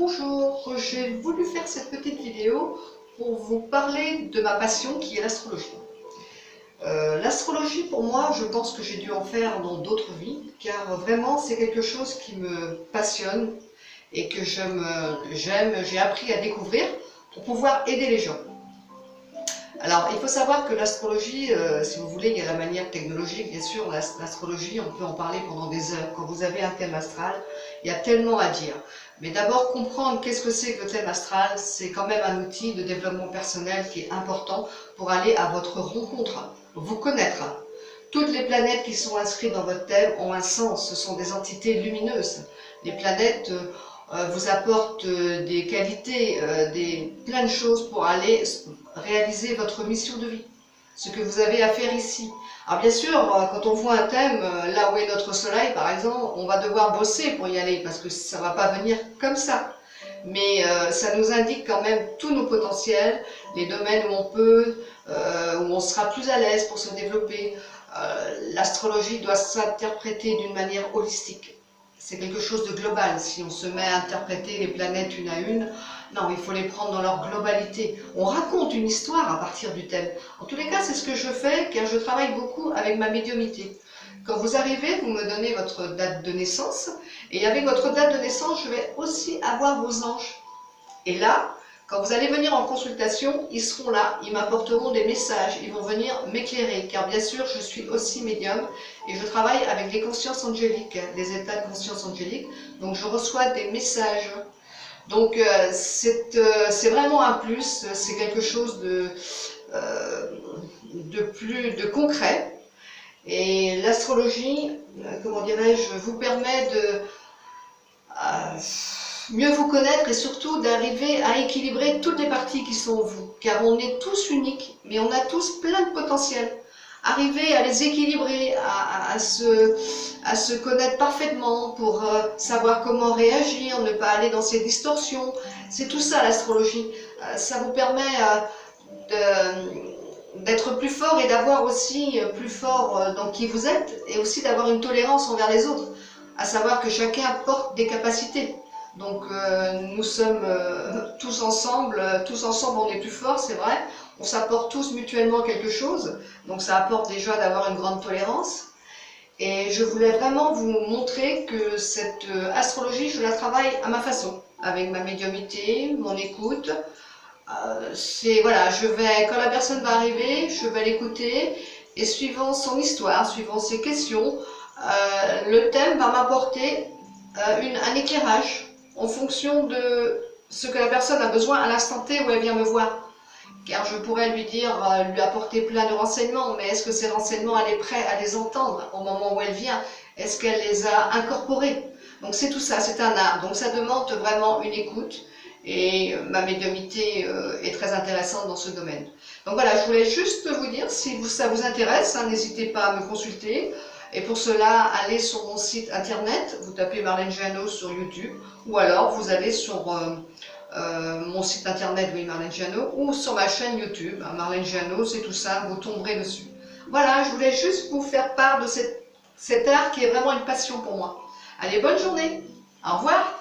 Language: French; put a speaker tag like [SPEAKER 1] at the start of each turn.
[SPEAKER 1] Bonjour, j'ai voulu faire cette petite vidéo pour vous parler de ma passion qui est l'astrologie. L'astrologie pour moi, je pense que j'ai dû en faire dans d'autres vies, car vraiment c'est quelque chose qui me passionne et que j'ai appris à découvrir pour pouvoir aider les gens. Alors, il faut savoir que l'astrologie, si vous voulez, il y a la manière technologique, bien sûr, l'astrologie, on peut en parler pendant des heures. Quand vous avez un thème astral, il y a tellement à dire. Mais d'abord, comprendre qu'est-ce que c'est que le thème astral, c'est quand même un outil de développement personnel qui est important pour aller à votre rencontre, vous connaître. Toutes les planètes qui sont inscrites dans votre thème ont un sens, ce sont des entités lumineuses. Les planètes vous apportent des qualités, plein de choses pour aller réaliser votre mission de vie, ce que vous avez à faire ici. Alors bien sûr, quand on voit un thème, là où est notre soleil par exemple, on va devoir bosser pour y aller parce que ça ne va pas venir comme ça. Mais ça nous indique quand même tous nos potentiels, les domaines où on peut, où on sera plus à l'aise pour se développer. L'astrologie doit s'interpréter d'une manière holistique. C'est quelque chose de global. Si on se met à interpréter les planètes une à une, non, il faut les prendre dans leur globalité. On raconte une histoire à partir du thème. En tous les cas, c'est ce que je fais car je travaille beaucoup avec ma médiumnité. Quand vous arrivez, vous me donnez votre date de naissance et avec votre date de naissance, je vais aussi avoir vos anges. Et là, quand vous allez venir en consultation, ils seront là, ils m'apporteront des messages, ils vont venir m'éclairer, car bien sûr, je suis aussi médium et je travaille avec des consciences angéliques, des états de conscience angélique, donc je reçois des messages. Donc c'est vraiment un plus, c'est quelque chose de concret. Et l'astrologie, comment dirais-je, vous permet de mieux vous connaître et surtout d'arriver à équilibrer toutes les parties qui sont en vous. Car on est tous uniques, mais on a tous plein de potentiel. Arriver à les équilibrer, à se connaître parfaitement pour savoir comment réagir, ne pas aller dans ces distorsions. C'est tout ça l'astrologie. Ça vous permet d'être plus fort et d'avoir aussi plus fort dans qui vous êtes et aussi d'avoir une tolérance envers les autres. À savoir que chacun porte des capacités. Donc nous sommes tous ensemble on est plus forts, c'est vrai. On s'apporte tous mutuellement quelque chose, donc ça apporte déjà d'avoir une grande tolérance. Et je voulais vraiment vous montrer que cette astrologie, je la travaille à ma façon, avec ma médiumnité, mon écoute. Voilà, quand la personne va arriver, je vais l'écouter, et suivant son histoire, suivant ses questions, le thème va m'apporter un éclairage en fonction de ce que la personne a besoin à l'instant T où elle vient me voir. Car je pourrais lui apporter plein de renseignements, mais est-ce que ces renseignements, elle est prête à les entendre au moment où elle vient? Est-ce qu'elle les a incorporés? Donc c'est tout ça, c'est un art. Donc ça demande vraiment une écoute. Et ma médiumnité est très intéressante dans ce domaine. Donc voilà, je voulais juste vous dire, si ça vous intéresse, n'hésitez pas à me consulter. Et pour cela, allez sur mon site internet, vous tapez Marlène Jeannot sur YouTube, ou alors vous allez sur mon site internet, oui, Marlène Jeannot, ou sur ma chaîne YouTube, Marlène Jeannot, c'est tout ça, vous tomberez dessus. Voilà, je voulais juste vous faire part de cet art qui est vraiment une passion pour moi. Allez, bonne journée, au revoir.